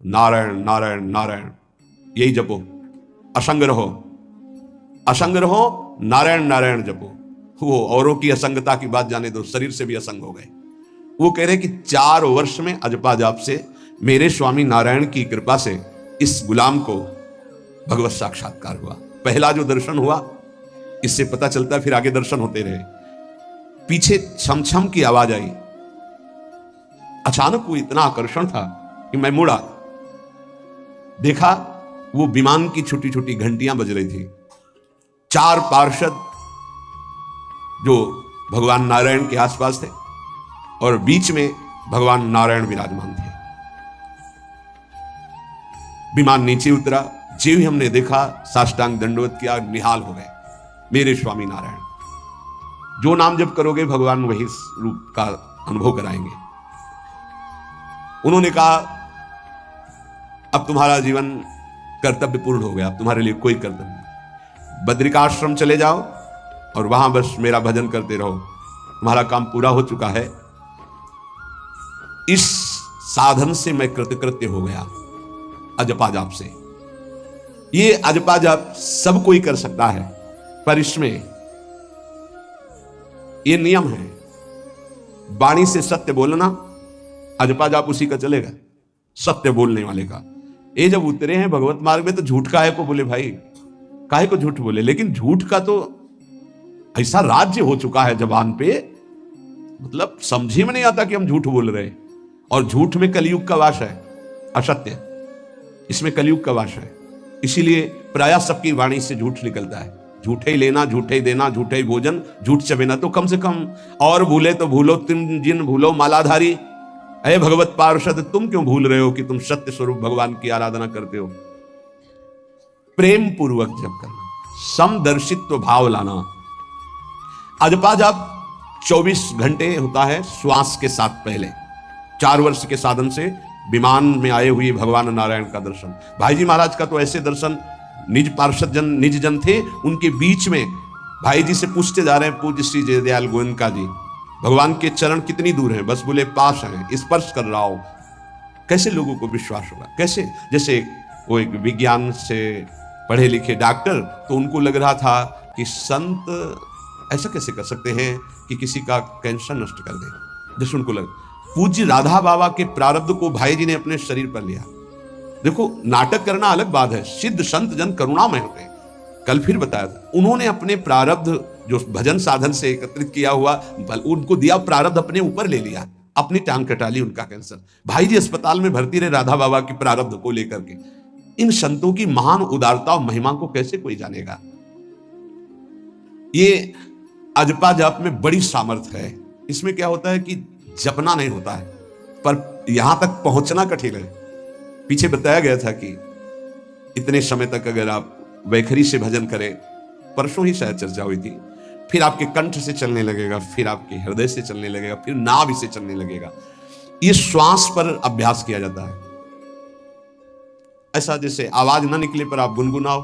नारायण नारायण नारायण, यही जपो। असंग रहो, असंग रहो, नारायण नारायण जपो। वो औरों की असंगता की बात जाने दो, शरीर से भी असंग हो गए। वो कह रहे कि 4 वर्ष में अजपा जाप से मेरे स्वामी नारायण की कृपा से इस गुलाम को भगवत साक्षात्कार हुआ। पहला जो दर्शन हुआ, इससे पता चलता फिर आगे दर्शन होते रहे। पीछे छम छम की आवाज आई। अचानक वो इतना आकर्षण था कि मैं मुड़ा, देखा वो विमान की छोटी छोटी घंटियां बज रही थी। 4 पार्षद जो भगवान नारायण के आसपास थे और बीच में भगवान नारायण विराजमान थे। विमान नीचे उतरा, जो ही हमने देखा साष्टांग दंडवत किया, निहाल हो गए। मेरे स्वामी नारायण, जो नाम जप करोगे भगवान वही रूप का अनुभव कराएंगे। उन्होंने कहा अब तुम्हारा जीवन कर्तव्य पूर्ण हो गया, अब तुम्हारे लिए कोई कर्तव्य नहीं। बद्रिकाश्रम चले जाओ और वहां बस मेरा भजन करते रहो, तुम्हारा काम पूरा हो चुका है। इस साधन से मैं कृतकृत्य हो गया, अजपा जाप से। ये अजपा जाप सब कोई कर सकता है, पर इसमें ये नियम है, वाणी से सत्य बोलना। अजपा जाप उसी का चलेगा, सत्य बोलने वाले का। ये जब उतरे हैं भगवत मार्ग में तो झूठ काहे को बोले भाई, काहे को झूठ बोले। लेकिन झूठ का तो ऐसा राज्य हो चुका है जबान पे, मतलब समझी में नहीं आता कि हम झूठ बोल रहे हैं। और झूठ में कलयुग का वास है, असत्य, इसमें कलयुग का वास है। इसीलिए प्रायः सबकी वाणी से झूठ निकलता है। झूठे ही लेना, झूठे ही देना, झूठे ही भोजन, झूठ चबेना। तो कम से कम और भूले तो भूलो, तुम जिन भूलो मालाधारी। अरे भगवत पार्षद, तुम क्यों भूल रहे हो कि तुम सत्य स्वरूप भगवान की आराधना करते हो। प्रेम पूर्वक जप करना, समदर्शित्व भाव लाना। अजपा जाप 24 घंटे होता है श्वास के साथ। पहले 4 वर्ष के साधन से विमान में आए हुए भगवान नारायण का दर्शन। भाई जी महाराज का तो ऐसे दर्शन, निज पार्षद जन, निज जन थे, उनके बीच में भाई जी से पूछते जा रहे हैं, पूज्य श्री जयदयाल गोयनका जी, भगवान के चरण कितनी दूर हैं? बस बोले पास हैं, स्पर्श कर रहा हो। कैसे लोगों को विश्वास होगा? कैसे? जैसे वो एक विज्ञान से पढ़े लिखे डॉक्टर, तो उनको लग रहा था कि संत ऐसा कैसे कर सकते हैं कि किसी का कैंसर नष्ट कर दे। जैसे उनको लग, पूज्य राधा बाबा के प्रारब्ध को भाई जी ने अपने शरीर पर लिया। देखो, नाटक करना अलग बात है, सिद्ध संत जन करुणामय होते हैं। कल फिर बताया था, उन्होंने अपने प्रारब्ध जो भजन साधन से एकत्रित किया हुआ, उनको दिया प्रारब्ध, अपने ऊपर ले लिया, अपनी टांग कटा ली उनका कैंसर। भाई जी अस्पताल में भर्ती रहे राधा बाबा की प्रारब्ध को लेकर के। इन संतों की महान उदारता और महिमा को कैसे कोई जानेगा। ये अजपा जाप में बड़ी सामर्थ्य है। इसमें क्या होता है कि जपना नहीं होता है, पर यहां तक पहुंचना कठिन है। पीछे बताया गया था कि इतने समय तक अगर आप वैखरी से भजन करें, परसों ही शायद चर्चा हुई थी, फिर आपके कंठ से चलने लगेगा, फिर आपके हृदय से चलने लगेगा, फिर नाभि से चलने लगेगा। ये श्वास पर अभ्यास किया जाता है। ऐसा जैसे आवाज ना निकले पर आप गुनगुनाओ,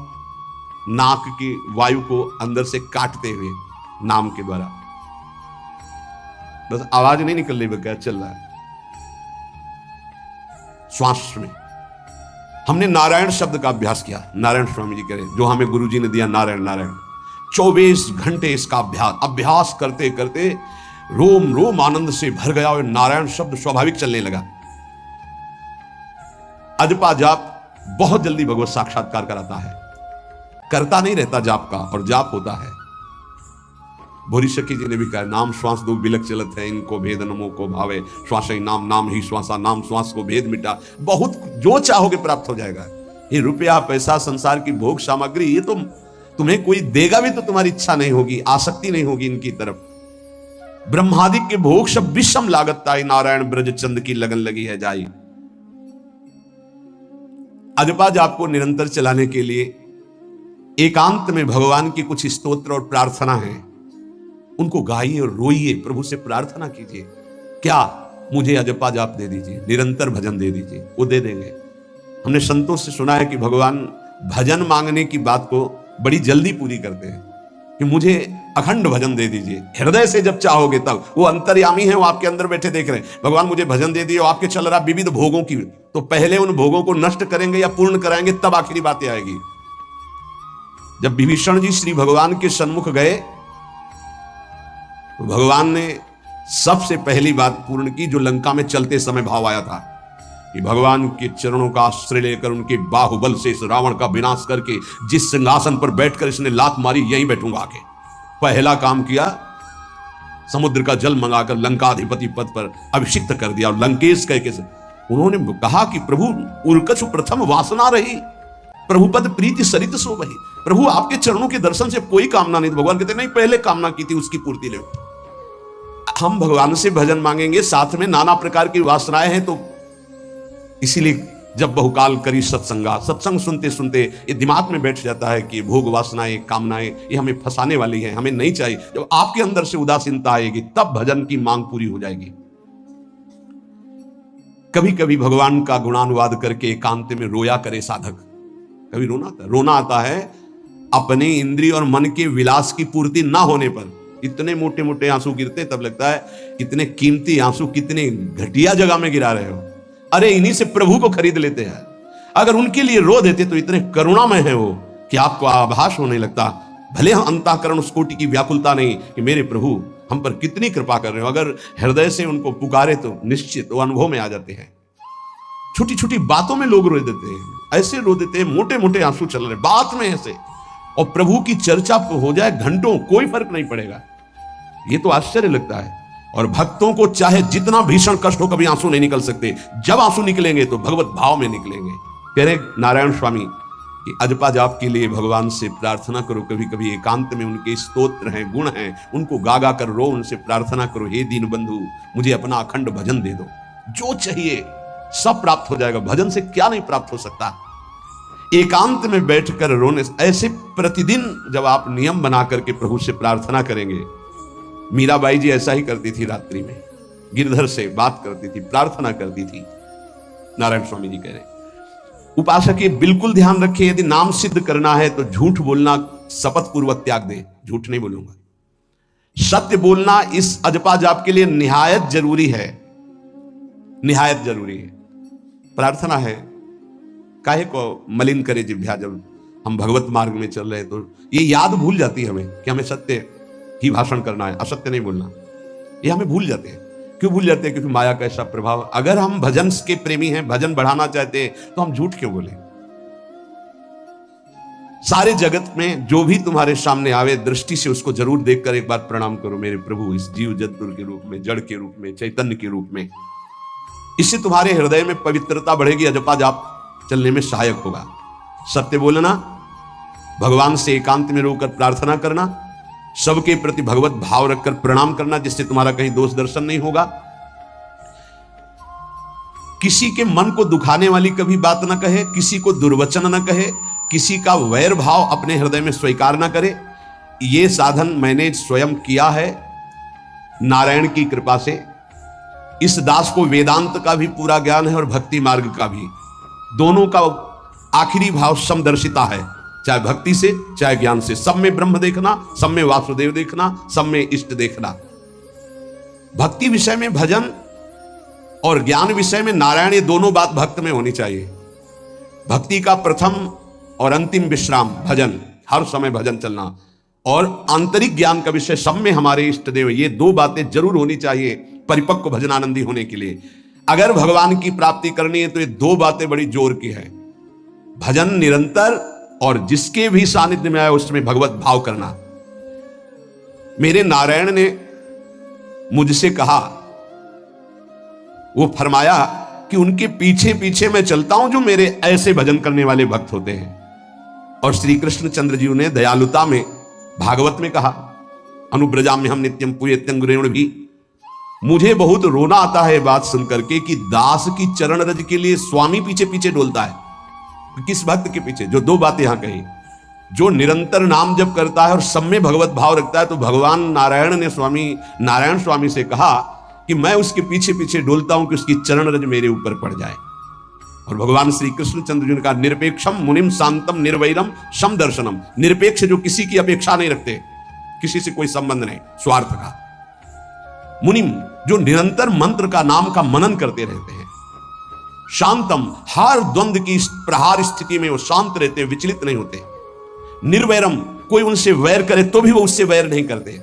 नाक की वायु को अंदर से काटते हुए नाम के द्वारा, बस आवाज नहीं निकल रही, क्या चल रहा है श्वास में। हमने नारायण शब्द का अभ्यास किया, नारायण स्वामी जी करें, जो हमें गुरु जी ने दिया, नारायण नारायण। 24 घंटे इसका अभ्यास करते करते रोम रोम आनंद से भर गया और नारायण शब्द स्वाभाविक चलने लगा। अजपा जाप बहुत जल्दी भगवत साक्षात्कार कराता है, करता नहीं रहता जाप का, और जाप होता है। भोरी सखी जी ने भी कहा, नाम श्वास दो बिलक चलत है, इनको भेद नमो को भावे, श्वास ही नाम, नाम ही श्वासा, नाम श्वास को भेद मिटा। बहुत जो चाहोगे प्राप्त हो जाएगा। ये रुपया पैसा संसार की भोग सामग्री, ये तो तुम्हें कोई देगा भी तो तुम्हारी इच्छा नहीं होगी, आसक्ति नहीं होगी इनकी तरफ। ब्रह्मादि के भोग सब विषम लागत ताई, नारायण ब्रज चंद की लगन लगी है जाई। अजपा जाप को निरंतर चलाने के लिए एकांत में भगवान की कुछ स्तोत्र और प्रार्थना है, उनको गाइए और रोइए, प्रभु से प्रार्थना कीजिए, क्या मुझे अजपा जाप दे दीजिए, निरंतर भजन दे दीजिए, वो दे देंगे। हमने संतों से सुना है कि भगवान भजन मांगने की बात को बड़ी जल्दी पूरी करते हैं, कि मुझे अखंड भजन दे दीजिए, हृदय से जब चाहोगे तब। वो अंतर्यामी है, वो आपके अंदर बैठे देख रहे हैं, भगवान मुझे भजन दे दिए, और आपके चल रहा विविध भोगों की, तो पहले उन भोगों को नष्ट करेंगे या पूर्ण कराएंगे, तब आखिरी बातें आएगी। जब विभीषण जी श्री भगवान के सन्मुख गए तो भगवान ने सबसे पहली बात पूर्ण की, जो लंका में चलते समय भाव आया था कि भगवान के चरणों का आश्रय लेकर उनके बाहुबल से इस रावण का विनाश करके जिस सिंहासन पर बैठकर इसने लात मारी, यहीं बैठूंगा आके। पहला काम किया, समुद्र का जल मंगाकर लंकाधिपति पद पर अभिषिक्त कर दिया। और लंकेश कह के उन्होंने कहा कि प्रभु उर्कछु प्रथम वासना रही, प्रभु पद प्रीति सरित सो बही। प्रभु आपके चरणों के दर्शन से कोई कामना नहीं। भगवान कहते नहीं, पहले कामना की थी उसकी पूर्ति ले। हम भगवान से भजन मांगेंगे, साथ में नाना प्रकार की वासनाएं हैं, तो इसीलिए जब बहुकाल करी सत्संगा, सत्संग सुनते सुनते ये दिमाग में बैठ जाता है कि भोग वासनाएं, कामनाएं ये हमें फंसाने वाली हैं, हमें नहीं चाहिए। जब आपके अंदर से उदासीनता आएगी तब भजन की मांग पूरी हो जाएगी। कभी कभी भगवान का गुणानुवाद करके एकांत में रोया करे साधक। कभी रोना आता है अपने इंद्रिय और मन के विलास की पूर्ति ना होने पर। इतने मोटे मोटे आंसू गिरते, तब लगता है इतने कीमती आंसू कितने घटिया जगह में गिरा रहे हो। अरे इन्हीं से प्रभु को खरीद लेते हैं। अगर उनके लिए रो देते तो इतने करुणामय है वो कि आपको आभास होने लगता। भले हम अंतःकरण उस कोटि की व्याकुलता नहीं कि मेरे प्रभु हम पर कितनी कृपा कर रहे हो, अगर हृदय से उनको पुकारे तो निश्चित वो अनुभव में आ जाते हैं। छोटी छोटी बातों में लोग रो देते हैं, ऐसे रो देते हैं, मोटे मोटे आंसू चल रहे बात में ऐसे, और प्रभु की चर्चा हो जाए घंटों, कोई फर्क नहीं पड़ेगा। ये तो आश्चर्य लगता है। और भक्तों को चाहे जितना भीषण कष्ट हो, कभी आंसू नहीं निकल सकते। जब आंसू निकलेंगे तो भगवत भाव में निकलेंगे। कह रहे नारायण स्वामी कि अजपा जाप के लिए भगवान से प्रार्थना करो। कभी कभी एकांत में उनके स्तोत्र हैं, गुण हैं, उनको गा गा कर रो, उनसे प्रार्थना करो, हे दीन बंधु मुझे अपना अखंड भजन दे दो, जो चाहिए सब प्राप्त हो जाएगा। भजन से क्या नहीं प्राप्त हो सकता। एकांत में बैठकर रोने, ऐसे प्रतिदिन जब आप नियम बना करके प्रभु से प्रार्थना करेंगे। मीराबाई जी ऐसा ही करती थी, रात्रि में गिरधर से बात करती थी, प्रार्थना करती थी। नारायण स्वामी जी कह रहे उपासक ये बिल्कुल ध्यान रखें, यदि नाम सिद्ध करना है तो झूठ बोलना शपथ पूर्वक त्याग दें। झूठ नहीं बोलूंगा, सत्य बोलना इस अजपा जाप के लिए निहायत जरूरी है, निहायत जरूरी है। प्रार्थना है, काहे को मलिन करे जिह्वा। जब हम भगवत मार्ग में चल रहे हैं तो ये याद भूल जाती है हमें कि हमें सत्य ही भाषण करना है, असत्य नहीं बोलना। ये हमें भूल जाते हैं। क्यों भूल जाते हैं? क्योंकि माया का ऐसा प्रभाव। अगर हम भजन के प्रेमी हैं, भजन बढ़ाना चाहते हैं, तो हम झूठ क्यों बोले? सारे जगत में जो भी तुम्हारे सामने आवे, दृष्टि से उसको जरूर देखकर एक बार प्रणाम करो, मेरे प्रभु इस जीव जंतु के रूप में, जड़ के रूप में, चैतन्य के रूप में। इससे तुम्हारे हृदय में पवित्रता बढ़ेगी, अजपा जाप चलने में सहायक होगा। सत्य बोलना, भगवान से एकांत में रोकर प्रार्थना करना, सबके प्रति भगवत भाव रखकर प्रणाम करना, जिससे तुम्हारा कहीं दोष दर्शन नहीं होगा। किसी के मन को दुखाने वाली कभी बात ना कहे, किसी को दुर्वचन ना कहे, किसी का वैर भाव अपने हृदय में स्वीकार ना करे। ये साधन मैंने स्वयं किया है नारायण की कृपा से। इस दास को वेदांत का भी पूरा ज्ञान है और भक्ति मार्ग का भी, दोनों का आखिरी भाव समदर्शिता है, चाहे भक्ति से चाहे ज्ञान से। सब में ब्रह्म देखना, सब में वासुदेव देखना, सब में इष्ट देखना। भक्ति विषय में भजन और ज्ञान विषय में नारायण, ये दोनों बात भक्त में होनी चाहिए। भक्ति का प्रथम और अंतिम विश्राम भजन, हर समय भजन चलना, और आंतरिक ज्ञान का विषय सब में हमारे इष्ट देव। ये दो बातें जरूर होनी चाहिए परिपक्व भजनानंदी होने के लिए। अगर भगवान की प्राप्ति करनी है तो ये दो बातें बड़ी जोर की है, भजन निरंतर और जिसके भी सानिध्य में आए उसमें भगवत भाव करना। मेरे नारायण ने मुझसे कहा, वो फरमाया कि उनके पीछे पीछे मैं चलता हूं जो मेरे ऐसे भजन करने वाले भक्त होते हैं। और श्री कृष्ण चंद्र जी ने दयालुता में भागवत में कहा, अनुब्रजा में हम नित्यम पूयत्यंगुरेण भी। मुझे बहुत रोना आता है बात सुनकर के कि दास की चरण रज के लिए स्वामी पीछे पीछे डोलता है। किस भक्त के पीछे? जो दो बातें यहां कही, जो निरंतर नाम जप करता है और सब में भगवत भाव रखता है। तो भगवान नारायण ने नारायण स्वामी से कहा कि मैं उसके पीछे पीछे डोलता हूं कि उसकी चरण रज मेरे ऊपर पड़ जाए। और भगवान श्री कृष्ण चंद्र जी ने कहा, निरपेक्षम मुनिम शांतम निर्वैरम सम दर्शनम। निरपेक्ष जो किसी की अपेक्षा नहीं रखते, किसी से कोई संबंध नहीं, स्वार्थ का। मुनिम, जो निरंतर मंत्र का नाम का मनन करते रहते हैं। शांतम, हर द्वंद्व की प्रहार स्थिति में वो शांत रहते हैं, विचलित नहीं होते। निर्वैरम, कोई उनसे वैर करे तो भी वो उससे वैर नहीं करते।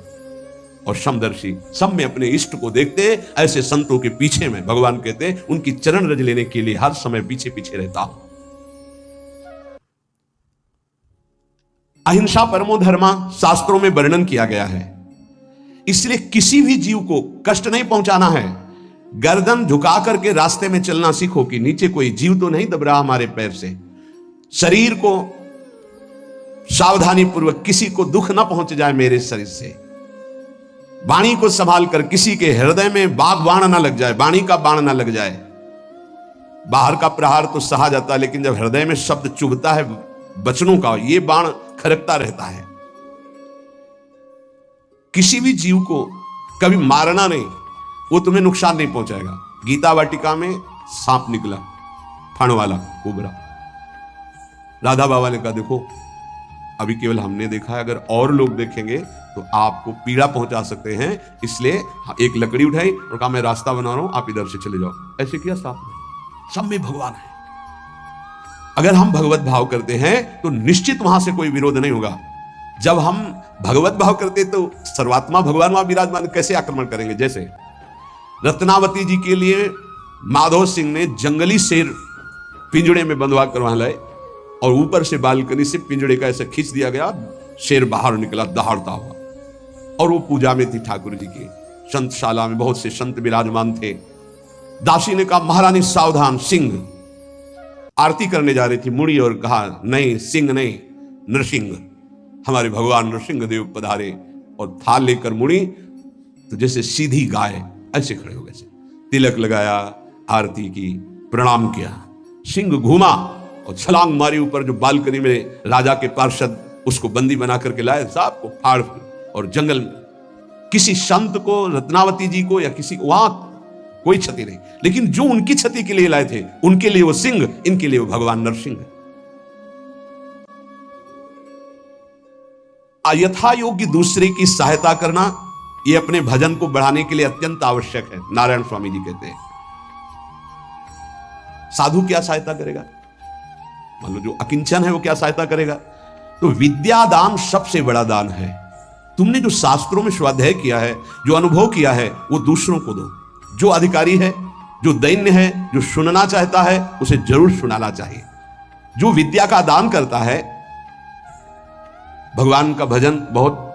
और समदर्शी, सब में अपने इष्ट को देखते। ऐसे संतों के पीछे में भगवान कहते हैं उनकी चरण रज लेने के लिए हर समय पीछे पीछे रहता हूं। अहिंसा परमो धर्मा शास्त्रों में वर्णन किया गया है, इसलिए किसी भी जीव को कष्ट नहीं पहुंचाना है। गर्दन झुका करके रास्ते में चलना सीखो कि नीचे कोई जीव तो नहीं दब रहा हमारे पैर से। शरीर को सावधानी पूर्वक, किसी को दुख ना पहुंच जाए मेरे शरीर से। वाणी को संभाल कर, किसी के हृदय में बाण ना लग जाए, वाणी का बाण ना लग जाए। बाहर का प्रहार तो सहा जाता है, लेकिन जब हृदय में शब्द चुभता है वचनों का, ये बाण खरकता रहता है। किसी भी जीव को कभी मारना नहीं, वो तुम्हें नुकसान नहीं पहुंचाएगा। गीता वाटिका में सांप निकला, फण वाला कोबरा। राधा बाबा ने कहा देखो अभी केवल हमने देखा है, अगर और लोग देखेंगे तो आपको पीड़ा पहुंचा सकते हैं, इसलिए एक लकड़ी उठाई और कहा मैं रास्ता बना रहा हूं, आप इधर से चले जाओ। ऐसे किया सांप ने। सब में भगवान है। अगर हम भगवत भाव करते हैं तो निश्चित वहां से कोई विरोध नहीं होगा। जब हम भगवत भाव करते तो सर्वात्मा भगवान वहां विराजमान, कैसे आक्रमण करेंगे। जैसे रत्नावती जी के लिए माधव सिंह ने जंगली शेर पिंजड़े में बंधवा कर वहां लाए, और ऊपर से बालकनी से पिंजड़े का ऐसे खींच दिया गया, शेर बाहर निकला दहाड़ता हुआ। और वो पूजा में थी ठाकुर जी की। संतशाला में बहुत से संत विराजमान थे। दासी ने कहा महारानी सावधान, सिंह। आरती करने जा रही थी मुड़ी, और कहा नहीं सिंह नहीं, नरसिंह, हमारे भगवान नरसिंह देव पधारे। और थाल लेकर मुड़ी तो जैसे सीधी गाय ऐसे खड़े हो गए। तिलक लगाया, आरती की, प्रणाम किया। सिंह घूमा और छलांग मारी ऊपर, जो बालकनी में राजा के पार्षद उसको बंदी बना करके लाए, सांप को फाड़, और जंगल में किसी संत को, रत्नावती जी को या किसी को वहां कोई क्षति नहीं, लेकिन जो उनकी क्षति के लिए लाए थे उनके लिए वो सिंह, इनके लिए वो भगवान नरसिंह। यथा योग्य दूसरे की सहायता करना, यह अपने भजन को बढ़ाने के लिए अत्यंत आवश्यक है। नारायण स्वामी जी कहते हैं साधु क्या सहायता करेगा, मान लो जो अकिंचन है वो क्या सहायता करेगा। तो विद्या दान सबसे बड़ा दान है। तुमने जो शास्त्रों में स्वाध्याय किया है, जो अनुभव किया है, वो दूसरों को दो। जो अधिकारी है, जो दैन्य है, जो सुनना चाहता है, उसे जरूर सुनाना चाहिए। जो विद्या का दान करता है, भगवान का भजन बहुत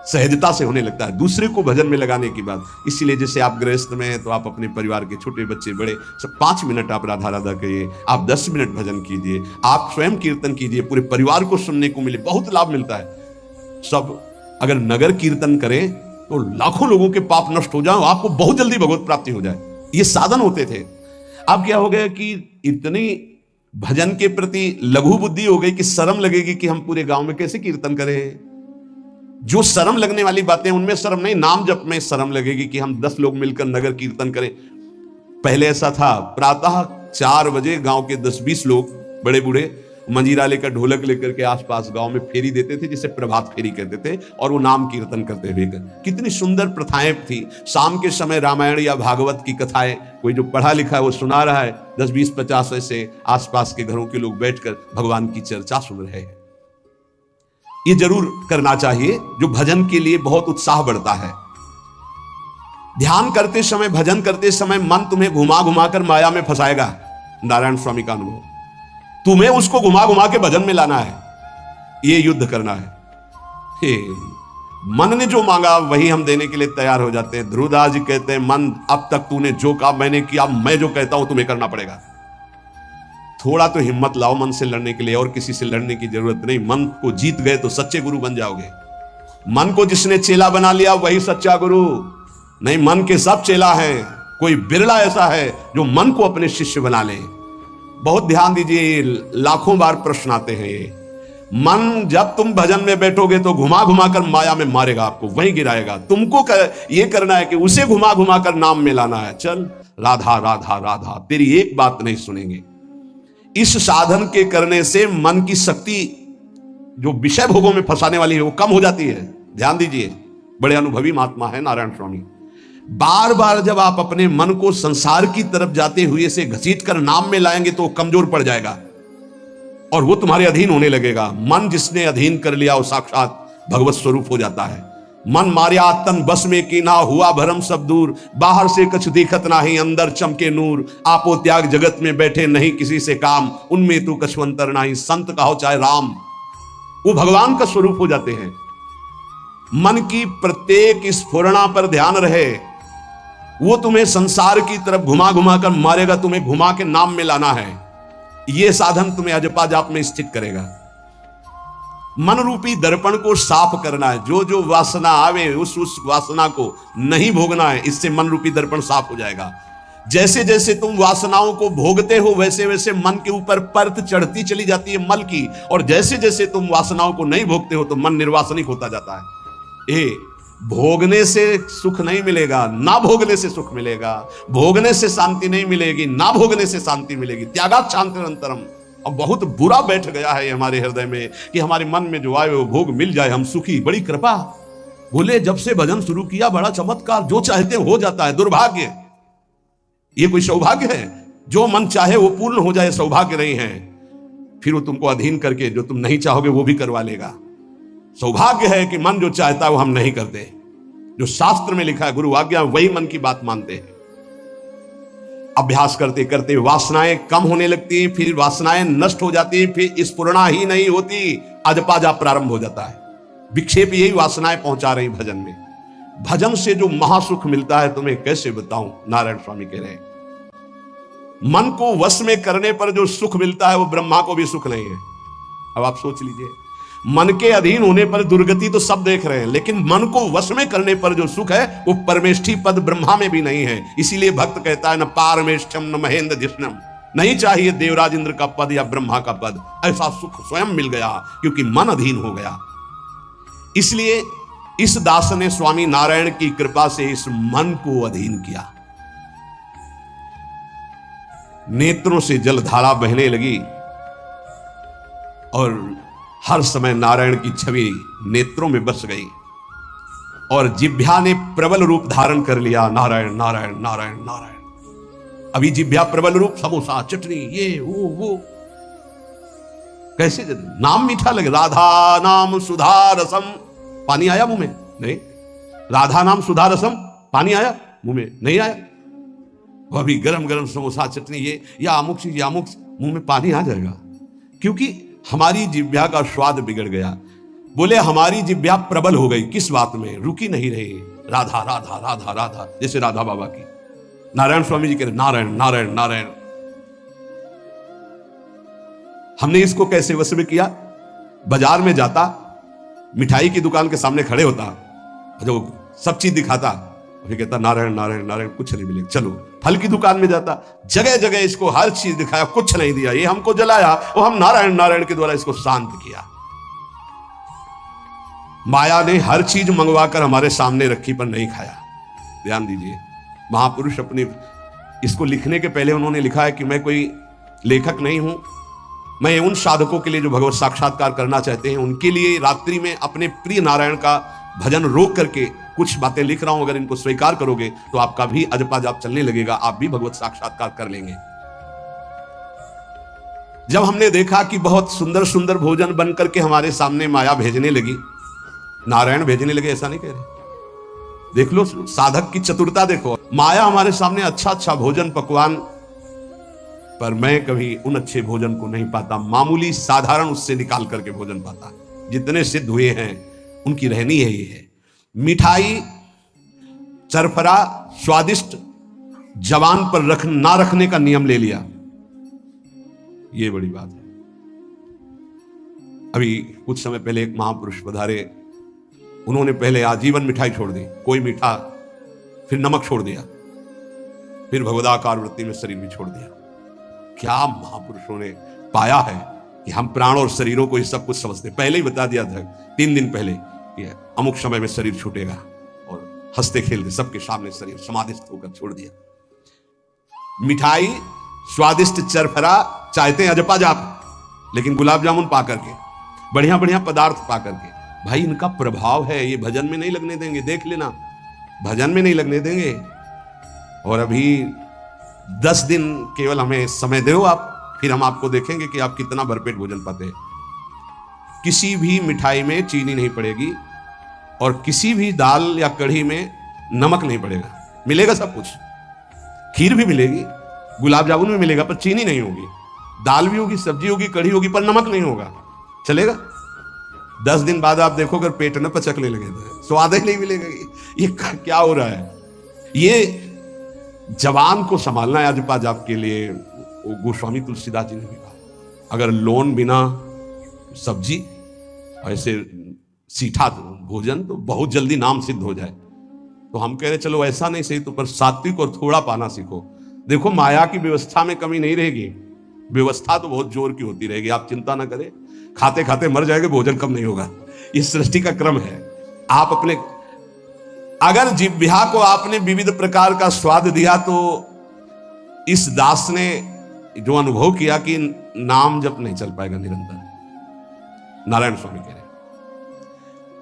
सहजता से होने लगता है। दूसरे को भजन में लगाने की बात, इसीलिए जैसे आप गृहस्थ में हैं तो आप अपने परिवार के छोटे बच्चे बड़े सब 5 मिनट आप राधा राधा कहिए, आप 10 मिनट भजन कीजिए, आप स्वयं कीर्तन कीजिए, पूरे परिवार को सुनने को मिले, बहुत लाभ मिलता है। सब अगर नगर कीर्तन करें तो लाखों लोगों के पाप नष्ट हो जाए, आपको बहुत जल्दी भगवत प्राप्ति हो जाए। ये साधन होते थे। अब क्या हो गया कि इतनी भजन के प्रति लघु बुद्धि हो गई कि शर्म लगेगी कि हम पूरे गांव में कैसे कीर्तन करें। जो शर्म लगने वाली बातें उनमें शर्म नहीं, नाम जप में शर्म लगेगी कि हम 10 लोग मिलकर नगर कीर्तन करें। पहले ऐसा था, प्रातः 4 बजे गांव के 10-20 लोग बड़े बूढ़े मंजीरा लेकर, ढोलक लेकर के आसपास गांव में फेरी देते थे, जिसे प्रभात फेरी कहते थे, और वो नाम कीर्तन करते हुए। कितनी सुंदर प्रथाएं थी। शाम के समय रामायण या भागवत की कथाएं, कोई जो पढ़ा लिखा है वो सुना रहा है, 10, 20, 50 ऐसे आसपास के घरों के लोग बैठकर भगवान की चर्चा सुन रहे हैं। ये जरूर करना चाहिए, जो भजन के लिए बहुत उत्साह बढ़ता है। ध्यान करते समय, भजन करते समय मन तुम्हें घुमा घुमा कर माया में फंसाएगा। नारायण स्वामी का अनुभव, तुम्हें उसको घुमा घुमा के भजन में लाना है, ये युद्ध करना है। मन ने जो मांगा वही हम देने के लिए तैयार हो जाते हैं। ध्रुवदास जी कहते हैं, मन अब तक तूने जो काम मैंने किया, मैं जो कहता हूं तुम्हें करना पड़ेगा। थोड़ा तो हिम्मत लाओ मन से लड़ने के लिए, और किसी से लड़ने की जरूरत नहीं। मन को जीत गए तो सच्चे गुरु बन जाओगे। मन को जिसने चेला बना लिया वही सच्चा गुरु नहीं। मन के सब चेला हैं, कोई बिरला ऐसा है जो मन को अपने शिष्य बना ले। बहुत ध्यान दीजिए, लाखों बार प्रश्न आते हैं ये। मन जब तुम भजन में बैठोगे तो घुमा घुमा कर माया में मारेगा, आपको वहीं गिराएगा। तुमको ये करना है कि उसे घुमा घुमा कर नाम में लाना है। चल राधा राधा राधा, तेरी एक बात नहीं सुनेंगे। इस साधन के करने से मन की शक्ति जो विषय भोगों में फंसाने वाली है वो कम हो जाती है। ध्यान दीजिए, बड़े अनुभवी महात्मा है नारायण स्वामी। बार बार जब आप अपने मन को संसार की तरफ जाते हुए से घसीट कर नाम में लाएंगे तो कमजोर पड़ जाएगा और वो तुम्हारे अधीन होने लगेगा। मन जिसने अधीन कर लिया वो साक्षात भगवत स्वरूप हो जाता है। मन मार्या तन बस में की ना हुआ भरम सब दूर, बाहर से कुछ दिखत नाही अंदर चमके नूर, आपो त्याग जगत में बैठे नहीं किसी से काम, उनमें तो कछुअंतर नाही, संत कहो चाहे राम। वो भगवान का स्वरूप हो जाते हैं। मन की प्रत्येक स्फुरणा पर ध्यान रहे, वो तुम्हें संसार की तरफ घुमा घुमा कर मारेगा, तुम्हें घुमा के नाम में लाना है। यह साधन तुम्हें अजपा जाप में स्थित करेगा। मन रूपी दर्पण को साफ करना है। जो जो वासना आवे उस वासना को नहीं भोगना है, इससे मन रूपी दर्पण साफ हो जाएगा। जैसे जैसे तुम वासनाओं को भोगते हो वैसे वैसे मन के ऊपर परत चढ़ती चली जाती है मल की, और जैसे जैसे तुम वासनाओं को नहीं भोगते हो तो मन निर्वासनिक होता जाता है। भोगने से सुख नहीं मिलेगा, ना भोगने से सुख मिलेगा। भोगने से शांति नहीं मिलेगी, ना भोगने से शांति मिलेगी। त्यागात शांतिरंतरम। अब बहुत बुरा बैठ गया है हमारे हृदय में कि हमारे मन में जो आए वो भोग मिल जाए, हम सुखी। बड़ी कृपा, बोले जब से भजन शुरू किया बड़ा चमत्कार, जो चाहते हो जाता है। दुर्भाग्य, ये कोई सौभाग्य है? जो मन चाहे वो पूर्ण हो जाए, सौभाग्य नहीं है। फिर वो तुमको अधीन करके जो तुम नहीं चाहोगे वो भी करवा लेगा। सौभाग्य है कि मन जो चाहता है वो हम नहीं करते। जो शास्त्र में लिखा है गुरु आज्ञा, वही मन की बात मानते हैं। अभ्यास करते करते वासनाएं कम होने लगती हैं, फिर वासनाएं नष्ट हो जाती हैं, फिर स्फुरणा ही नहीं होती, अजपाजा प्रारंभ हो जाता है। विक्षेप यही वासनाएं पहुंचा रही भजन में। भजन से जो महासुख मिलता है तुम्हें कैसे बताऊं, नारायण स्वामी कह रहे हैं। मन को वश में करने पर जो सुख मिलता है वो ब्रह्मा को भी सुख नहीं है। अब आप सोच लीजिए, मन के अधीन होने पर दुर्गति तो सब देख रहे हैं, लेकिन मन को वश में करने पर जो सुख है वो परमेष्ठी पद ब्रह्मा में भी नहीं है। इसीलिए भक्त कहता है न पारमेष्ठम न महेंद्र जिष्णम, नहीं चाहिए देवराज इंद्र का पद या ब्रह्मा का पद। ऐसा सुख स्वयं मिल गया क्योंकि मन अधीन हो गया। इसलिए इस दास ने स्वामी नारायण की कृपा से इस मन को अधीन किया। नेत्रों से जलधारा बहने लगी और हर समय नारायण की छवि नेत्रों में बस गई और जिह्वा ने प्रबल रूप धारण कर लिया। नारायण नारायण नारायण नारायण। अभी जिह्वा प्रबल रूप, समोसा चटनी ये वो कैसे नाम मीठा लगे। राधा नाम सुधा रसम, पानी आया मुंह में? नहीं। राधा नाम सुधा रसम, पानी आया मुंह में? नहीं आया। वो अभी गरम गरम समोसा चटनी ये या अमुक चीज या अमुक, मुंह में पानी आ जाएगा क्योंकि हमारी जिह्वा का स्वाद बिगड़ गया। बोले हमारी जिह्वा प्रबल हो गई। किस बात में? रुकी नहीं रही। राधा राधा राधा राधा, जैसे राधा बाबा की। नारायण स्वामी जी कह रहे नारायण नारायण नारायण। हमने इसको कैसे वश में किया? बाजार में जाता, मिठाई की दुकान के सामने खड़े होता, जो सब चीज दिखाता, फिर कहता नारायण नारायण नारायण, कुछ नहीं मिलेगा। चलो फल की दुकान में जाता, जगह जगह इसको हर चीज दिखाया, कुछ नहीं दिया। ये हमको जलाया, वो हम नारायण नारायण के द्वारा इसको शांत किया। माया ने हर चीज मंगवाकर हमारे सामने रखी पर नहीं खाया। ध्यान दीजिए, महापुरुष अपने इसको लिखने के पहले उन्होंने लिखा है कि मैं कोई लेखक नहीं हूं, मैं उन साधकों के लिए जो भगवत साक्षात्कार करना चाहते हैं उनके लिए रात्रि में अपने प्रिय नारायण का भजन रोक करके कुछ बातें लिख रहा हूं। अगर इनको स्वीकार करोगे तो आपका भी अजपा जाप चलने लगेगा, आप भी भगवत साक्षात्कार कर लेंगे। जब हमने देखा कि बहुत सुंदर सुंदर भोजन बनकर के हमारे सामने माया भेजने लगी, नारायण भेजने लगे, ऐसा नहीं कह रहे। देख लो साधक की चतुरता देखो। माया हमारे सामने अच्छा अच्छा भोजन पकवान, पर मैं कभी उन अच्छे भोजन को नहीं पाता, मामूली साधारण उससे निकाल करके भोजन पाता। जितने सिद्ध हुए हैं उनकी रहनी है ये है। मिठाई चरफरा स्वादिष्ट जवान पर ना रखने का नियम ले लिया, ये बड़ी बात है। अभी कुछ समय पहले एक महापुरुष पधारे, उन्होंने पहले आजीवन मिठाई छोड़ दी, कोई मीठा, फिर नमक छोड़ दिया, फिर भगवदाकार वृत्ति में शरीर भी छोड़ दिया। क्या महापुरुषों ने पाया है कि हम प्राण और शरीरों को ही सब कुछ समझते। पहले ही बता दिया था 3 दिन पहले कि अमुक समय में शरीर छूटेगा, और हंसते खेलते सबके सामने शरीर समाधिस्थ होकर छोड़ दिया। मिठाई स्वादिष्ट चरफरा चाहते हैं अजपा जाप, लेकिन गुलाब जामुन पा करके, बढ़िया बढ़िया पदार्थ पा करके, भाई इनका प्रभाव है, ये भजन में नहीं लगने देंगे, देख लेना, भजन में नहीं लगने देंगे। और अभी 10 दिन केवल हमें समय दो आप, फिर हम आपको देखेंगे कि आप कितना भरपेट भोजन पाते हैं। किसी भी मिठाई में चीनी नहीं पड़ेगी और किसी भी दाल या कढ़ी में नमक नहीं पड़ेगा। मिलेगा सब कुछ, खीर भी मिलेगी, गुलाब जामुन भी मिलेगा, पर चीनी नहीं होगी। दाल भी होगी, सब्जी होगी, कढ़ी होगी, पर नमक नहीं होगा। चलेगा? 10 दिन बाद आप देखो, अगर पेट न पचकने लगे तो स्वाद ही नहीं मिलेगा। ये क्या हो रहा है? ये जवान को संभालना है आज पाज आपके लिए। वो गोस्वामी तुलसीदास जी ने भी कहा, अगर लोन बिना सब्जी ऐसे सीठा भोजन तो बहुत जल्दी नाम सिद्ध हो जाए। तो हम कह रहे चलो ऐसा नहीं सही, तो पर सात्विक और थोड़ा पाना सीखो। देखो माया की व्यवस्था में कमी नहीं रहेगी, व्यवस्था तो बहुत जोर की होती रहेगी, आप चिंता ना करें। खाते खाते मर जाएंगे, भोजन कम नहीं होगा। ये सृष्टि का क्रम है। आप अपने, अगर जिह्वा को आपने विविध प्रकार का स्वाद दिया, तो इस दास ने जो अनुभव किया कि नाम जप नहीं चल पाएगा निरंतर। नारायण स्वामी कह रहे,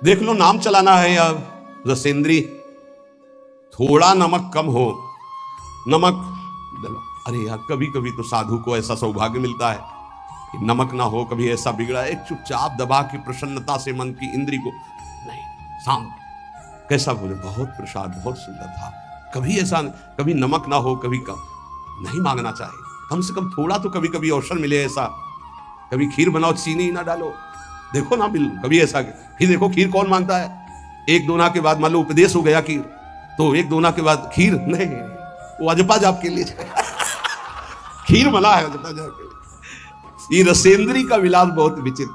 देख लो नाम चलाना है या रसेंद्री, थोड़ा नमक कम हो, नमक डलो। अरे यार, कभी कभी तो साधु को ऐसा सौभाग्य मिलता है कि नमक ना हो, कभी ऐसा बिगड़ा, एक चुपचाप दबा के प्रसन्नता से मन की इंद्री को, नहीं, शांत, कैसा बोले, बहुत प्रसाद, बहुत सुंदर था। कभी ऐसा, कभी नमक ना हो, कभी कम नहीं मांगना चाहिए, कम से कम थोड़ा तो कभी कभी अवसर मिले ऐसा। कभी खीर बनाओ, चीनी ना डालो, देखो ना बिल, कभी ऐसा। फिर देखो खीर कौन मांगता है? एक दोना के बाद मान लो उपदेश हो गया खीर, तो एक दोना के बाद खीर नहीं, वो अजपा जाप के लिए खीर मला है अजपा जाप के लिए। ये रसेंद्री का विलास बहुत विचित्र।